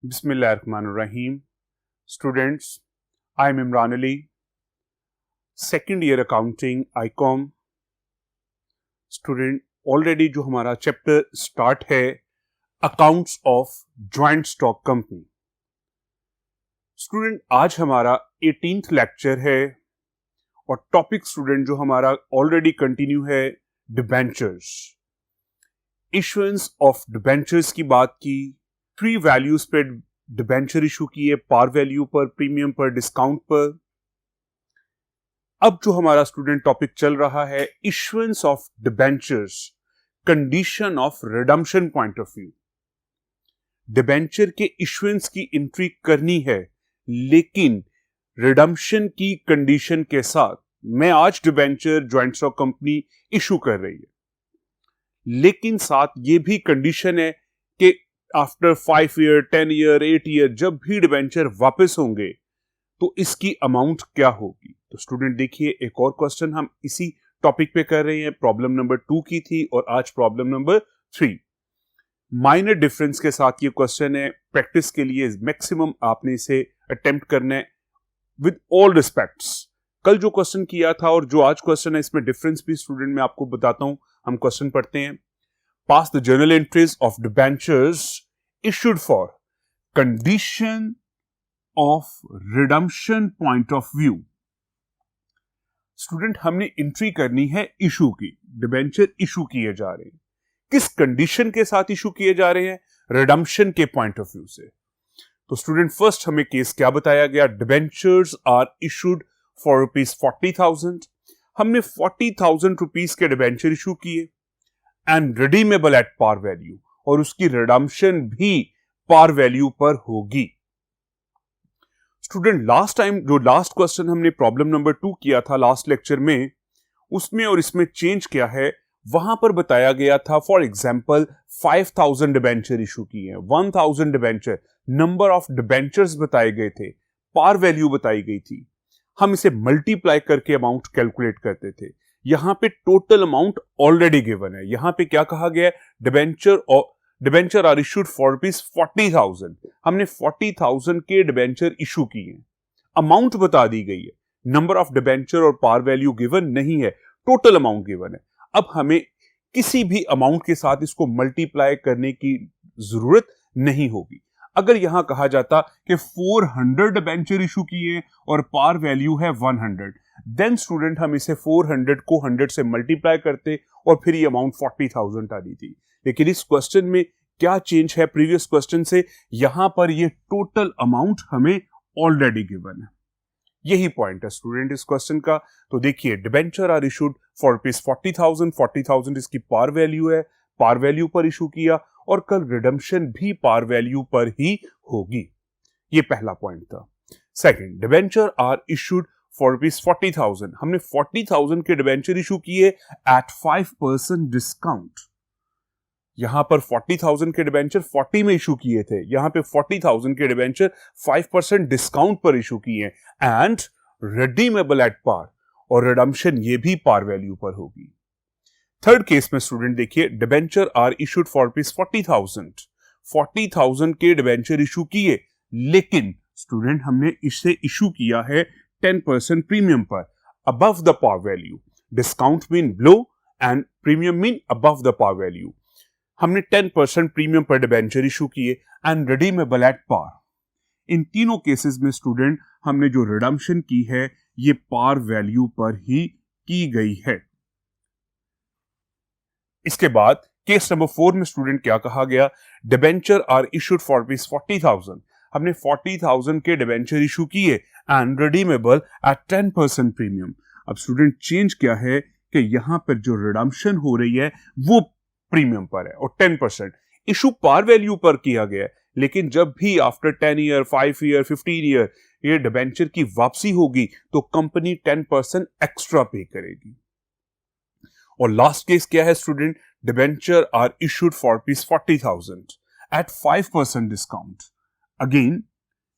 Bismillahirrahmanirrahim. Students, I am Imran Ali, second year accounting ICOM. Student already जो हमारा chapter start है accounts of joint stock company. Student आज हमारा 18th lecture है और topic student जो हमारा ऑलरेडी कंटिन्यू है डिबेंचर्स, इशुएंस ऑफ डिबेंचर्स की बात की, 3 वैल्यूज पे डिबेंचर इशू किए, पार वैल्यू पर, प्रीमियम पर, डिस्काउंट पर। अब जो हमारा स्टूडेंट टॉपिक चल रहा है issuance of debentures, condition of redemption point of view. Debenture के इशुएंस की एंट्री करनी है, लेकिन रिडम्पशन की कंडीशन के साथ। मैं आज debenture joint stock company issue कर रही है, लेकिन साथ ये भी कंडीशन है कि आफ्टर 5 ईयर, 10 ईयर, 8 ईयर जब भी डिबेंचर वापस होंगे तो इसकी अमाउंट क्या होगी। तो स्टूडेंट देखिए, एक और क्वेश्चन हम इसी टॉपिक पे कर रहे हैं। प्रॉब्लम नंबर 2 की थी और आज प्रॉब्लम नंबर 3। माइनर डिफरेंस के साथ ये क्वेश्चन है, प्रैक्टिस के लिए मैक्सिमम आपने इसे अटेम्प्ट करना है विद ऑल रिस्पेक्ट्स। कल जो क्वेश्चन किया था और जो आज क्वेश्चन है, इसमें डिफरेंस भी स्टूडेंट मैं आपको बताता हूं। हम क्वेश्चन पढ़ते हैं। Pass the journal entries of debentures issued for condition of redemption point of view। Student हमने एंट्री करनी है इशू की। डिबेंचर इशू किए जा रहे हैं, किस कंडीशन के साथ इशू किए जा रहे हैं? रिडम्पशन के पॉइंट ऑफ व्यू से। तो स्टूडेंट फर्स्ट हमें केस क्या बताया गया? Debentures are issued for ₹40,000। हमने 40,000 रुपीज के डिबेंचर इशू किए and redeemable at par value, और उसकी रिडम्पशन भी पार वैल्यू पर होगी। स्टूडेंट लास्ट टाइम जो लास्ट क्वेश्चन हमने प्रॉब्लम नंबर 2 किया था लास्ट लेक्चर में, उसमें और इसमें चेंज क्या है, वहां पर बताया गया था फॉर एग्जांपल 5,000 डिबेंचर इशू किए हैं, 1,000 डिबेंचर, नंबर ऑफ डिबेंचर्स बताए गए थे, पार वैल्यू बताई गई थी। हम इसे मल्टीप्लाई करके अमाउंट कैलकुलेट करते थे। यहां पे टोटल अमाउंट ऑलरेडी गिवन है। यहां पे क्या कहा गया है? Debenture are issued for ₹40,000। हमने 40,000 के डिबेंचर इशू किए हैं, अमाउंट बता दी गई है, नंबर ऑफ डिबेंचर और पार वैल्यू गिवन नहीं है, टोटल अमाउंट गिवन है। अब हमें किसी भी अमाउंट के साथ इसको मल्टीप्लाई करने की जरूरत नहीं होगी। अगर यहां कहा जाता कि 400 डिबेंचर इशू किए और पार वैल्यू है 100, देन स्टूडेंट हम इसे 400 को 100 से मल्टीप्लाई करते और फिर ये अमाउंट 40,000 आती थी। लेकिन इस क्वेश्चन में क्या चेंज है प्रीवियस क्वेश्चन से? यहां पर ये टोटल अमाउंट हमें ऑलरेडी गिवन है। यही पॉइंट है स्टूडेंट इस क्वेश्चन का। तो देखिए, डिबेंचर आर इशूड फॉर ₹40,000, 40,000 इसकी पार वैल्यू है, पार वैल्यू पर इशू किया और कल रिडम्पशन भी पार वैल्यू पर ही होगी। ये पहला पॉइंट था। Second, debenture are issued for ₹40,000। हमने 40,000 के डिबेंचर इशू किए एट 5% डिस्काउंट। यहां पर 40,000 के डिबेंचर 40 में इशू किए थे, यहां पे 40,000 के डिबेंचर 5% डिस्काउंट पर इशू किए एंड रिडीमेबल एट पार, और रिडम्पशन ये भी पार वैल्यू पर होगी। थर्ड केस में स्टूडेंट देखिए, डिबेंचर आर इशूड फॉर ₹40,000। 40,000 के डिबेंचर इशू किए, लेकिन स्टूडेंट हमने इसे इशू किया है 10% प्रीमियम पर, above the par value. Discount mean below and premium mean above the par value. हमने 10% प्रीमियम पर डिबेंचर इशू किए एंड रिडीमेबल एट पार। इन तीनों केसेस में स्टूडेंट हमने जो रिडम्पशन की है ये पार वैल्यू पर ही की गई है। इसके बाद केस नंबर 4 में स्टूडेंट क्या कहा गया? Debenture are issued for ₹40,000। हमने 40,000 के डिबेंचर इशू किए एंड रिडीमेबल एट 10% प्रीमियम। अब स्टूडेंट चेंज क्या है कि यहां पर जो रिडम्पशन हो रही है वो प्रीमियम पर है और 10%। इशू पार वैल्यू पर किया गया है, लेकिन जब भी आफ्टर 10 ईयर, 5 ईयर, 15 ईयर ये डिबेंचर की वापसी होगी तो कंपनी 10% एक्स्ट्रा पे करेगी। और लास्ट केस क्या है student? Debenture are issued for ₹40,000 at 5% discount. Again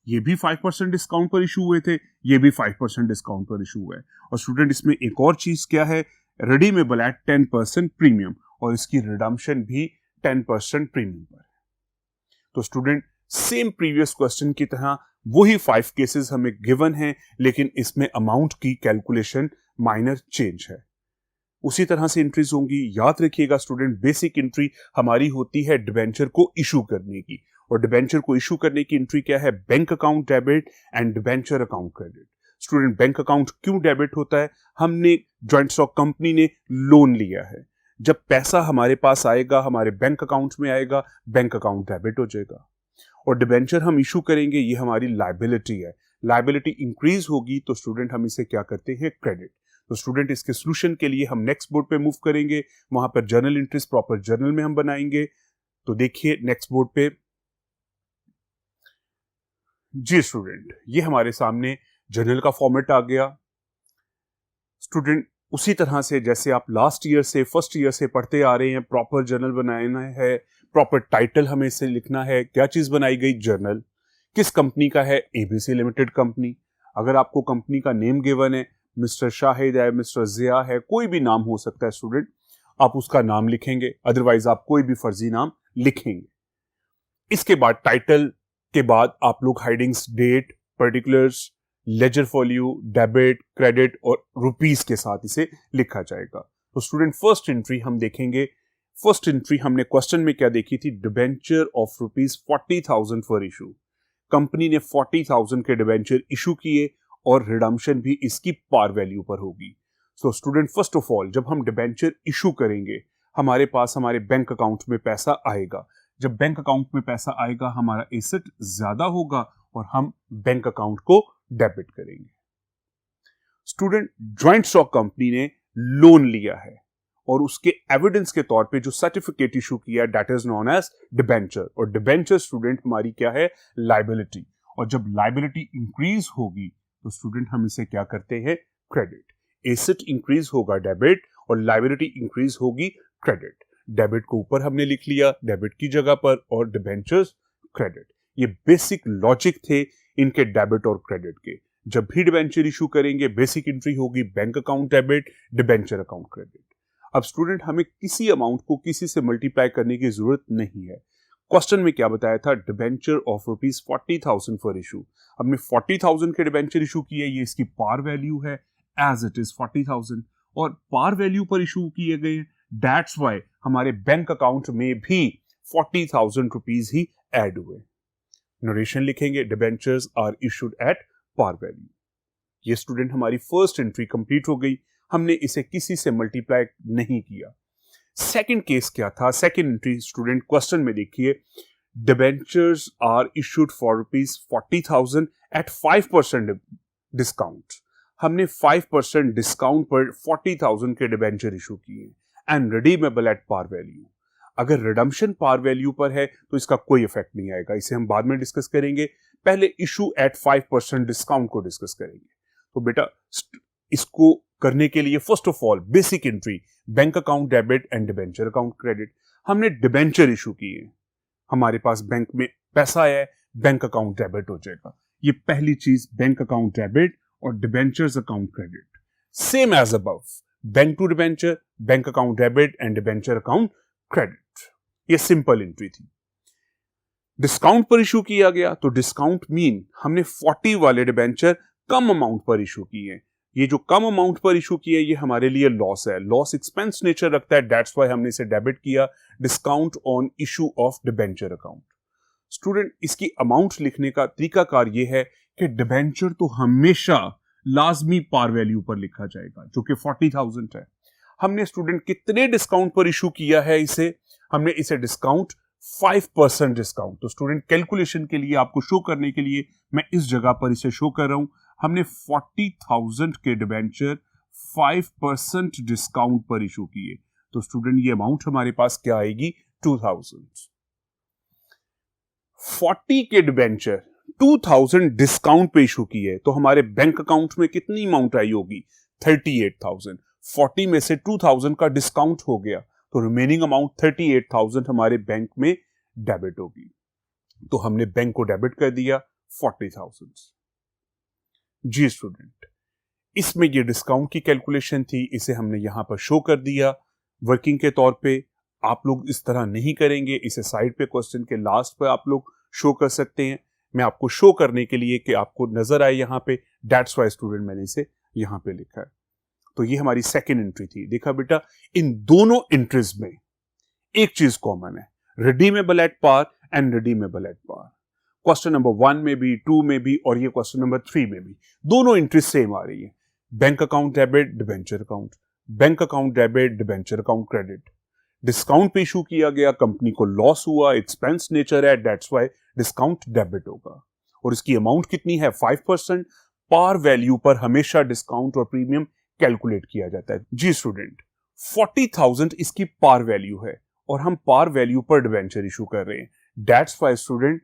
ये भी 5% डिस्काउंट पर इशू हुए थे, ये भी 5% डिस्काउंट पर इशू हुआ है। और स्टूडेंट इसमें एक और चीज क्या है? रिडीमेबल एट 10% प्रीमियम, और इसकी रिडम्पशन भी 10% प्रीमियम पर है। तो स्टूडेंट सेम प्रीवियस क्वेश्चन की तरह वही 5 केसेस हमें गिवन हैं, लेकिन इसमें अमाउंट की कैलकुलेशन माइनर चेंज है। उसी तरह से एंट्रीज होंगी। याद रखिएगा स्टूडेंट, बेसिक एंट्री हमारी होती है डिबेंचर को इशू करने की, और डिबेंचर को इशू करने की एंट्री क्या है? Bank account debit and debenture account credit. Student, bank account क्यों डेबिट होता है? हमने जॉइंट स्टॉक कंपनी ने लोन लिया है, जब पैसा हमारे पास आएगा, हमारे बैंक अकाउंट में आएगा, बैंक अकाउंट डेबिट हो जाएगा। और डिबेंचर हम इशू करेंगे, ये हमारी लायबिलिटी है। लायबिलिटी इंक्रीज होगी तो स्टूडेंट हम इसे क्या करते हैं? क्रेडिट। तो स्टूडेंट, इसके सोल्यूशन के लिए हम नेक्स्ट बोर्ड पे मूव करेंगे, वहां पर जर्नल एंट्रीज प्रॉपर जर्नल में हम बनाएंगे। तो देखिए नेक्स्ट बोर्ड पे जी स्टूडेंट, ये हमारे सामने जर्नल का फॉर्मेट आ गया। स्टूडेंट, उसी तरह से जैसे आप लास्ट ईयर से, फर्स्ट ईयर से पढ़ते आ रहे हैं, प्रॉपर जर्नल बनाना है, प्रॉपर टाइटल हमें इसे लिखना है। क्या चीज बनाई गई? जर्नल। किस कंपनी का है? ABC limited company. अगर आपको कंपनी का नेम गिवन है, मिस्टर शाहिद है, मिस्टर जिया है, कोई भी नाम हो सकता है स्टूडेंट, आप उसका नाम लिखेंगे, अदरवाइज आप कोई भी फर्जी नाम लिखेंगे। इसके बाद टाइटल के बाद आप लोग headings, date, particulars, ledger folio, debit, credit और रुपीस के साथ इसे लिखा जाएगा। तो स्टूडेंट, फर्स्ट एंट्री हम देखेंगे। फर्स्ट एंट्री हमने क्वेश्चन में क्या देखी थी? Debenture of ₹40,000 for issue. Company ने 40,000 के डिबेंचर इशू किए और रिडम्पशन भी इसकी पार वैल्यू पर होगी। So student, first of all जब हम डिबेंचर इशू करेंगे, हमारे पास हमारे बैंक अकाउंट में पैसा आएगा। जब बैंक अकाउंट में पैसा आएगा, हमारा एसेट ज्यादा होगा और हम बैंक अकाउंट को डेबिट करेंगे। स्टूडेंट, जॉइंट स्टॉक कंपनी ने लोन लिया है और उसके एविडेंस के तौर पे जो सर्टिफिकेट इशू किया, that is known as debenture. और डिबेंचर स्टूडेंट हमारी क्या है? लायबिलिटी। और जब लायबिलिटी इंक्रीज होगी तो स्टूडेंट हम इसे क्या करते हैं? क्रेडिट। एसेट इंक्रीज होगा डेबिट और लायबिलिटी इंक्रीज होगी क्रेडिट। डेबिट को ऊपर हमने लिख लिया डेबिट की जगह पर, और डिबेंचर्स क्रेडिट। ये बेसिक लॉजिक थे इनके डेबिट और क्रेडिट के। जब भी डिबेंचर इशू करेंगे, बेसिक एंट्री होगी bank account debit, debenture account credit. अब स्टूडेंट, हमें किसी अमाउंट को किसी से मल्टीप्लाई करने की जरूरत नहीं है। क्वेश्चन में क्या बताया था? Debenture of ₹40,000 for issue. हमने 40,000 के डिबेंचर इशू किए, ये इसकी पार वैल्यू है, एज इट इज 40,000, और पार वैल्यू पर इशू किए गए, दैट्स वाई हमारे बैंक अकाउंट में भी 40,000 रुपीज ही ऐड हुए। नरेशन लिखेंगे, debentures are issued at par value. ये स्टूडेंट हमारी फर्स्ट एंट्री कंप्लीट हो गई, हमने इसे किसी से मल्टीप्लाई नहीं किया। सेकंड केस क्या था? सेकंड एंट्री स्टूडेंट क्वेश्चन में देखिए, debentures are issued for ₹40,000 at 5% discount. हमने 5% डिस्काउंट पर 40,000 के डिबेंचर इशू किए and redeemable at par value. अगर रिडम्पशन पार वैल्यू पर है तो इसका कोई इफेक्ट नहीं आएगा, इसे हम बाद में डिस्कस करेंगे। पहले इशू एट 5% डिस्काउंट को डिस्कस करेंगे। तो बेटा, इसको करने के लिए first of all basic entry, bank account debit and debenture account credit. हमने डिबेंचर इशू किए, हमारे पास बैंक में पैसा आया है, बैंक अकाउंट डेबिट हो जाएगा। ये पहली चीज, बैंक अकाउंट डेबिट और debentures account credit, same as above, bank to debenture, bank account debit and debenture account credit. ये सिंपल एंट्री थी। डिस्काउंट पर इशू किया गया तो डिस्काउंट मीन हमने 40 वाले डिबेंचर कम अमाउंट पर इशू किए। ये जो कम अमाउंट पर इशू किए, ये हमारे लिए लॉस है, लॉस एक्सपेंस नेचर रखता है, दैट्स व्हाई हमने इसे डेबिट किया। Discount on issue of debenture account. Student, इसकी अमाउंट लिखने का तरीकाकार ये है कि डिबेंचर तो हमेशा लाजमी पार वैल्यू पर लिखा जाएगा, जो कि 40,000 है। हमने स्टूडेंट कितने डिस्काउंट पर इशू किया है इसे? हमने इसे डिस्काउंट 5% डिस्काउंट। तो स्टूडेंट, कैलकुलेशन के लिए, आपको शो करने के लिए मैं इस जगह पर इसे शो कर रहा हूं। हमने 40,000 के डिबेंचर 5% डिस्काउंट पर इशू किए, तो स्टूडेंट ये अमाउंट हमारे पास क्या आएगी? 2,000। 40 के डिबेंचर 2,000 डिस्काउंट पे इशू किए, तो हमारे बैंक अकाउंट में कितनी अमाउंट आई होगी? 38,000। 40 में से 2,000 का डिस्काउंट हो गया, तो रिमेनिंग अमाउंट 38,000 हमारे बैंक में डेबिट होगी। तो हमने बैंक को डेबिट कर दिया 40,000। जी स्टूडेंट, इसमें ये डिस्काउंट की कैलकुलेशन थी, इसे हमने यहां पर शो कर दिया वर्किंग के तौर पे। आप लोग इस तरह नहीं करेंगे, इसे साइड पे क्वेश्चन के लास्ट पे आप लोग शो कर सकते हैं। मैं आपको शो करने के लिए कि आपको नजर आए यहां पे, दैट्स वाई स्टूडेंट मैंने इसे यहां पे लिखा है। तो ये हमारी सेकेंड एंट्री थी। देखा बेटा, इन दोनों एंट्रीज में एक चीज कॉमन है, redeemable at par and redeemable at par. Question number 1 में भी, 2 में भी और ये क्वेश्चन नंबर 3 में भी दोनों एंट्रीज सेम आ रही है। Bank account debit, debenture account, bank account debit, debenture account credit. Discount पे इशू किया गया, कंपनी को लॉस हुआ, एक्सपेंस नेचर है, दैट्स वाई डिस्काउंट डेबिट होगा। और इसकी अमाउंट कितनी है? 5%। पार वैल्यू पर हमेशा डिस्काउंट और प्रीमियम कैलकुलेट किया जाता है। जी स्टूडेंट, 40,000 इसकी पार वैल्यू है और हम पार वैल्यू पर डिबेंचर इशू कर रहे हैं। दैट्स वाई स्टूडेंट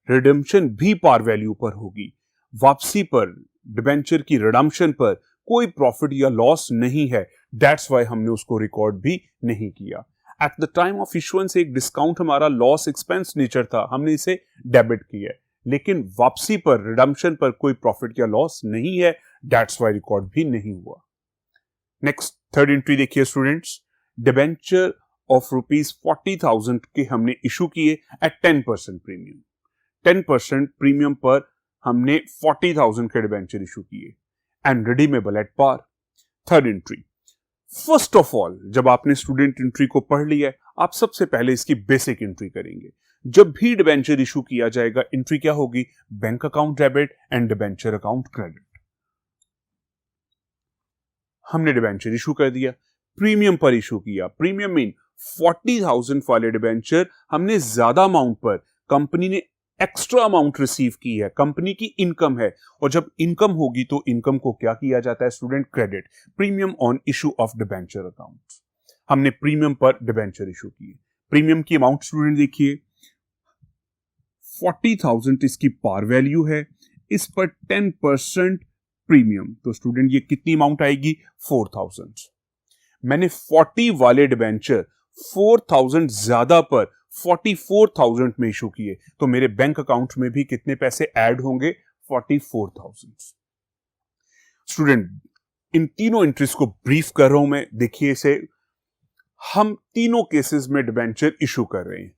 रिडेम्पशन भी पार वैल्यू पर होगी। वापसी पर, डिबेंचर की रिडम्पशन पर कोई प्रॉफिट या लॉस नहीं है, दैट्स वाई हमने उसको रिकॉर्ड भी नहीं किया। Eight the time of issuance एक डिस्काउंट हमारा लॉस एक्सपेंस नेचर था, हमने इसे डेबिट किया है, लेकिन वापसी पर, रिडम्पशन पर कोई प्रॉफिट या लॉस नहीं है, दैट्स वाई रिकॉर्ड भी नहीं हुआ। नेक्स्ट थर्ड एंट्री देखिए स्टूडेंट्स, डिबेंचर ऑफ ₹40,000 के हमने इशू किए एट 10% प्रीमियम। 10% प्रीमियम पर हमने 40,000 के डिबेंचर इशू किए and redeemable at par. Third entry, first of all जब आपने स्टूडेंट एंट्री को पढ़ लिया है, आप सबसे पहले इसकी बेसिक एंट्री करेंगे। जब भी डिबेंचर इशू किया जाएगा, एंट्री क्या होगी? Bank account debit and debenture account credit. हमने डिबेंचर इशू कर दिया, प्रीमियम पर इशू किया। प्रीमियम मीन 40,000 वाले डिबेंचर हमने ज्यादा अमाउंट पर, कंपनी ने एक्स्ट्रा अमाउंट रिसीव की है, कंपनी की इनकम है, और जब इनकम होगी तो इनकम को क्या किया जाता है student? Credit. Premium on issue of debenture account. हमने प्रीमियम पर डिबेंचर इशू किए। प्रीमियम की अमाउंट स्टूडेंट देखिए, 40,000 इसकी पार वैल्यू है, इस पर 10% प्रीमियम, तो स्टूडेंट ये कितनी अमाउंट आएगी? 4,000। मैंने 40 वाले डिबेंचर 4,000 ज्यादा पर 44,000 में इशू किए, तो मेरे बैंक अकाउंट में भी कितने पैसे ऐड होंगे? 44,000। स्टूडेंट, इन तीनों एंट्रीज को ब्रीफ कर रहा हूं मैं, देखिए इसे। हम तीनों केसेस में डिबेंचर इशू कर रहे हैं,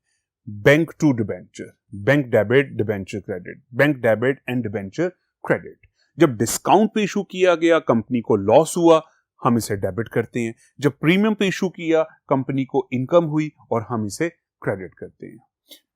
bank to debenture, bank debit, debenture credit, bank debit and debenture credit. जब डिस्काउंट पे इशू किया गया, कंपनी को लॉस हुआ, हम इसे डेबिट करते हैं। जब प्रीमियम पे इशू किया, कंपनी को इनकम हुई और हम इसे क्रेडिट करते हैं।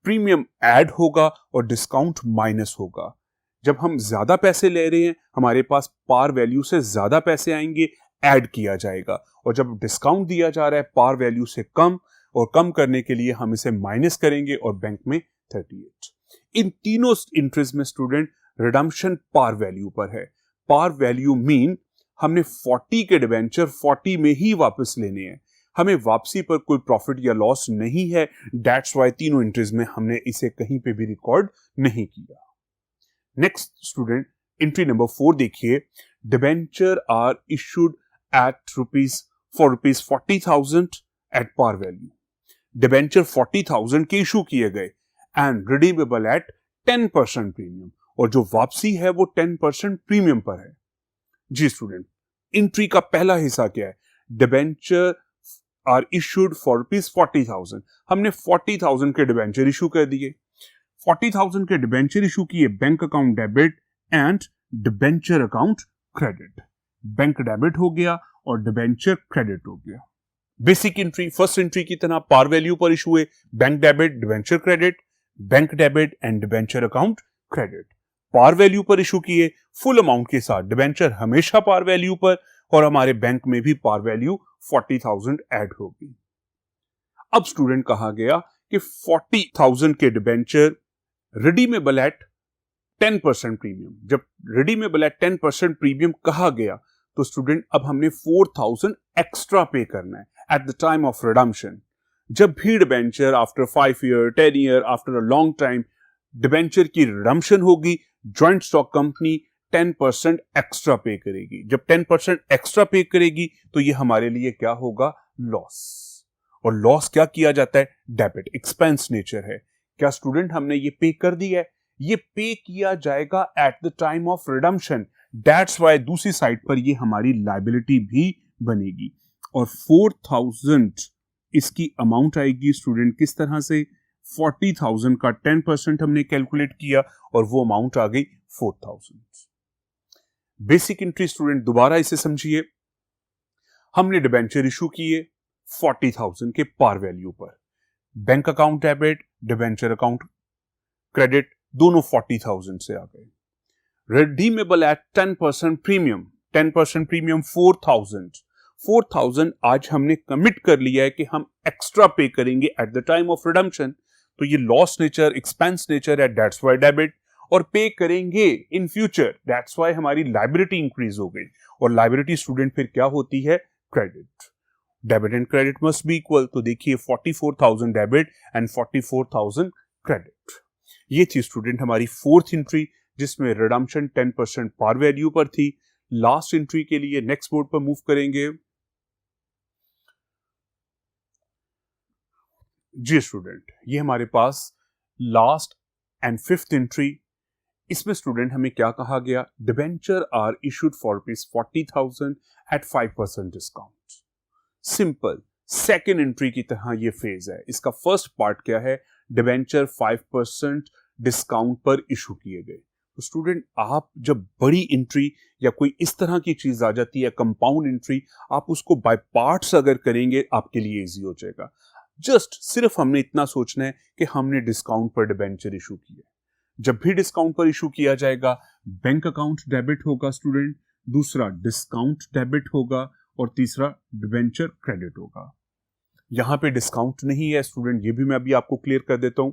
प्रीमियम ऐड होगा और डिस्काउंट माइनस होगा। जब हम ज्यादा पैसे ले रहे हैं, हमारे पास पार वैल्यू से ज्यादा पैसे आएंगे, ऐड किया जाएगा, और जब डिस्काउंट दिया जा रहा है पार वैल्यू से कम, और कम करने के लिए हम इसे माइनस करेंगे और बैंक में 38। इन तीनों इंटरेस्ट में स्टूडेंट रिडम्पशन पार वैल्यू पर है। पार वैल्यू मीन हमने 40 के डिबेंचर 40 में ही वापस लेने हैं, हमें वापसी पर कोई प्रॉफिट या लॉस नहीं है, दैट्स वाई तीनों एंट्रीज में हमने इसे कहीं पे भी रिकॉर्ड नहीं किया। नेक्स्ट स्टूडेंट, एंट्री नंबर 4 देखिए, debenture are issued at ₹40,000 at par value. Debenture 40,000 के इशू किए गए एंड रिडीमेबल एट 10% प्रीमियम, और जो वापसी है वो 10% प्रीमियम पर है। जी स्टूडेंट, एंट्री का पहला हिस्सा क्या है? Debenture are issued for ₹40,000। हमने 40,000 के डिबेंचर इशू कर दिए। 40,000 के डिबेंचर इशू किए, bank account debit and debenture account credit. Bank debit हो गया और डिबेंचर क्रेडिट हो गया। बेसिक एंट्री, फर्स्ट एंट्री की तरह पार वैल्यू पर इशू हुए, bank debit, debenture credit, bank debit and debenture account credit. Par value पर इशू किए फुल अमाउंट के साथ, डिबेंचर हमेशा पार वैल्यू पर, और हमारे बैंक में भी पार वैल्यू 40,000 ऐड होगी। अब स्टूडेंट कहा गया कि 40,000 के डिबेंचर रिडीमेबल एट 10% प्रीमियम। जब रिडीमेबल एट 10% प्रीमियम कहा गया, तो स्टूडेंट अब हमने 4,000 एक्स्ट्रा पे करना है eight the time of redemption. जब भी debenture after 5 year, 10 year, after a long time debenture की रिडम्पशन होगी, जॉइंट स्टॉक कंपनी 10% एक्स्ट्रा पे करेगी। जब 10% एक्स्ट्रा पे करेगी, तो ये हमारे लिए क्या होगा? लॉस। और लॉस क्या किया जाता है? डेबिट, एक्सपेंस नेचर है। क्या स्टूडेंट हमने ये पे कर दिया है? ये पे किया जाएगा eight the time of redemption, that's why दूसरी साइड पर ये हमारी लायबिलिटी भी बनेगी। और 4,000 इसकी अमाउंट आएगी स्टूडेंट किस तरह से? 40,000 का 10% हमने कैलकुलेट किया और वो अमाउंट आ गई 4,000। बेसिक एंट्री स्टूडेंट दोबारा इसे समझिए, हमने डिबेंचर इशू किए 40,000 के पार वैल्यू पर, bank account debit, debenture account credit, दोनों 40,000 से आ गए। रिडीमेबल एट 10% प्रीमियम, 10% प्रीमियम 4,000 आज हमने कमिट कर लिया है कि हम एक्स्ट्रा पे करेंगे eight the time of redemption, तो ये लॉस नेचर, एक्सपेंस नेचर है, दैट्स वाई डेबिट, और पे करेंगे इन फ्यूचर, दैट्स वाई हमारी लायबिलिटी इंक्रीज हो गई, और लायबिलिटी स्टूडेंट फिर क्या होती है, credit. Debit and credit must be equal, तो देखिए 44,000 डेबिट एंड 44,000 क्रेडिट। ये थी स्टूडेंट हमारी फोर्थ एंट्री जिसमें रिडम्पशन 10% पार वैल्यू पर थी। लास्ट एंट्री के लिए नेक्स्ट बोर्ड पर मूव करेंगे। जी स्टूडेंट, ये हमारे पास लास्ट एंड फिफ्थ एंट्री, इसमें स्टूडेंट हमें क्या कहा गया, debenture are issued for ₹40,000 at 5% discount. Simple second entry की तरह ये फेज है। इसका फर्स्ट पार्ट क्या है, डिबेंचर 5% डिस्काउंट पर इशू किए गए। तो स्टूडेंट आप जब बड़ी एंट्री या कोई इस तरह की चीज आ जाती है, कंपाउंड एंट्री, आप उसको बाय पार्ट्स अगर करेंगे आपके लिए इजी हो जाएगा। जस्ट सिर्फ हमने इतना सोचना है कि हमने डिस्काउंट पर डिबेंचर इशू किया। जब भी डिस्काउंट पर इशू किया जाएगा, बैंक अकाउंट डेबिट होगा स्टूडेंट, दूसरा डिस्काउंट डेबिट होगा और तीसरा डिबेंचर क्रेडिट होगा। यहां पे डिस्काउंट नहीं है स्टूडेंट, ये भी मैं अभी आपको क्लियर कर देता हूं।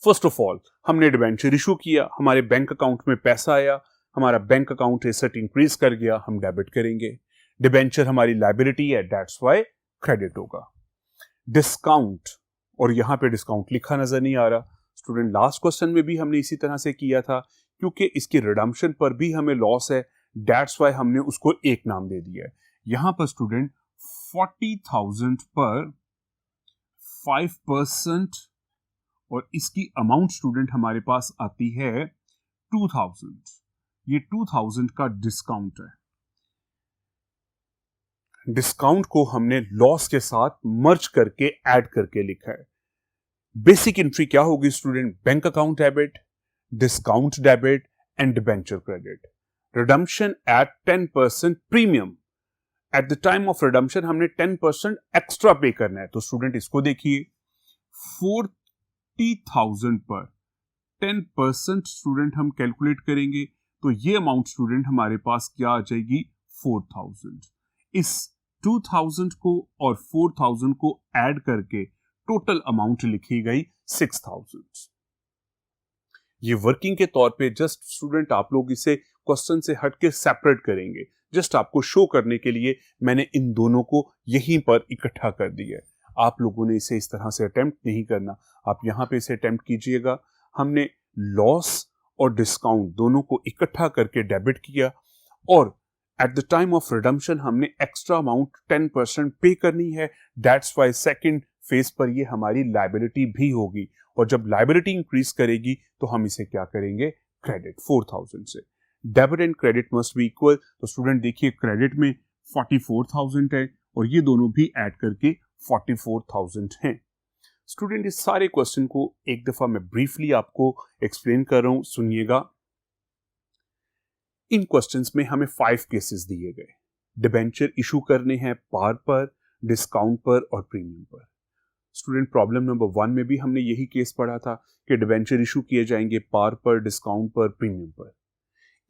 फर्स्ट ऑफ ऑल हमने डिबेंचर इशू किया, हमारे बैंक अकाउंट में पैसा आया, हमारा बैंक अकाउंट एसेट इंक्रीज कर गया, हम डेबिट करेंगे। डिबेंचर हमारी लायबिलिटी है, दैट्स व्हाई क्रेडिट होगा। डिस्काउंट, और यहां पे डिस्काउंट लिखा नजर नहीं आ रहा स्टूडेंट, लास्ट क्वेश्चन में भी हमने इसी तरह से किया था, क्योंकि इसकी रिडम्पशन पर भी हमें लॉस है, दैट्स व्हाई हमने उसको एक नाम दे दिया है। यहां पर स्टूडेंट 40,000 पर 5% और इसकी अमाउंट स्टूडेंट हमारे पास आती है 2,000। ये 2,000 का डिस्काउंट है। डिस्काउंट को हमने लॉस के साथ मर्ज करके ऐड करके लिखा है। बेसिक एंट्री क्या होगी student, bank account debit, discount debit and debenture credit. Redemption at 10% premium, at the time of redemption हमने 10% एक्स्ट्रा पे करना है। तो स्टूडेंट इसको देखिए, 40,000 पर 10% स्टूडेंट हम कैलकुलेट करेंगे, तो ये अमाउंट स्टूडेंट हमारे पास क्या आ जाएगी, 4,000। इस 2,000 को और 4,000 को ऐड करके टोटल अमाउंट लिखी गई 6,000। ये वर्किंग के तौर पे जस्ट स्टूडेंट आप लोग इसे क्वेश्चन से हटके सेपरेट करेंगे, जस्ट आपको शो करने के लिए मैंने इन दोनों को यहीं पर इकट्ठा कर दिया है। आप लोगों ने इसे इस तरह से अटेम्प्ट नहीं करना, आप यहां पे इसे अटेम्प्ट कीजिएगा। हमने लॉस और डिस्काउंट दोनों को इकट्ठा करके डेबिट किया, और eight the time of redemption हमने एक्स्ट्रा अमाउंट 10% पे करनी है, दैट्स वाई सेकेंड फेज पर ये हमारी लायबिलिटी भी होगी, और जब लायबिलिटी इंक्रीज करेगी तो हम इसे क्या करेंगे, क्रेडिट 4,000 से। Debit and credit must be equal, तो स्टूडेंट देखिए क्रेडिट में 44,000 है और ये दोनों भी ऐड करके 44,000 हैं। स्टूडेंट इस सारे क्वेश्चन को एक दफा मैं ब्रीफली आपको एक्सप्लेन कर रहा हूं, सुनिएगा। इन क्वेश्चंस में हमें 5 केसेस दिए गए, डिबेंचर इशू करने हैं पार पर, डिस्काउंट पर और प्रीमियम पर। स्टूडेंट प्रॉब्लम नंबर 1 में भी हमने यही केस पढ़ा था कि डिबेंचर इशू किए जाएंगे पार पर, डिस्काउंट पर, प्रीमियम पर।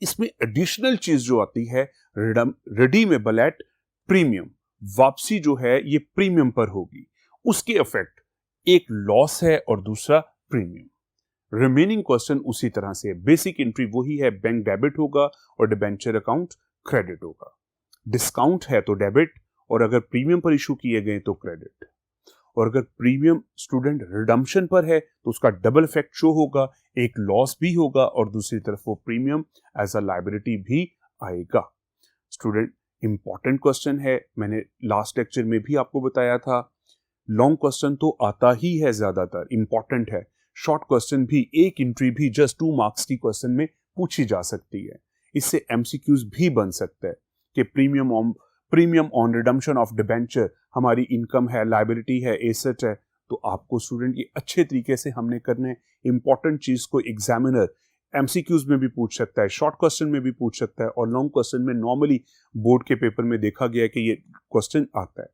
इसमें एडिशनल चीज जो आती है, रिडीमेबल एट प्रीमियम, वापसी जो है ये प्रीमियम पर होगी, उसके इफेक्ट एक लॉस है और दूसरा प्रीमियम। रिमेनिंग क्वेश्चन उसी तरह से, बेसिक एंट्री वही है, बैंक डेबिट होगा और डिबेंचर अकाउंट क्रेडिट होगा। डिस्काउंट है तो डेबिट, और अगर प्रीमियम पर इशू किए गए तो क्रेडिट। और अगर प्रीमियम स्टूडेंट रिडम्पशन पर है तो उसका डबल इफेक्ट शो होगा, एक लॉस भी होगा और दूसरी तरफ वो प्रीमियम एज अ लायबिलिटी भी आएगा। स्टूडेंट इंपॉर्टेंट क्वेश्चन है, मैंने लास्ट लेक्चर में भी आपको बताया था, लॉन्ग क्वेश्चन तो आता ही है ज्यादातर, इंपॉर्टेंट है। शॉर्ट क्वेश्चन भी, एक एंट्री भी जस्ट 2 मार्क्स की क्वेश्चन में पूछी जा सकती है। इससे एमसीक्यूज भी बन सकता है कि premium on redemption of debenture हमारी इनकम है, लायबिलिटी है, एसेट है, तो आपको स्टूडेंट ये अच्छे तरीके से हमने करना है। इंपॉर्टेंट चीज को एग्जामिनर एमसीक्यूज में भी पूछ सकता है, शॉर्ट क्वेश्चन में भी पूछ सकता है, और लॉन्ग क्वेश्चन में नॉर्मली बोर्ड के पेपर में देखा गया है कि ये क्वेश्चन आता है।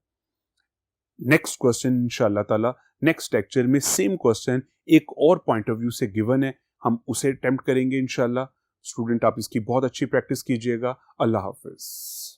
नेक्स्ट क्वेश्चन इंशाल्लाह ताला नेक्स्ट लेक्चर में सेम क्वेश्चन एक और पॉइंट ऑफ व्यू से गिवन है, हम उसे अटेम्प्ट करेंगे इंशाल्लाह। स्टूडेंट आप इसकी बहुत अच्छी प्रैक्टिस कीजिएगा। अल्लाह हाफिज।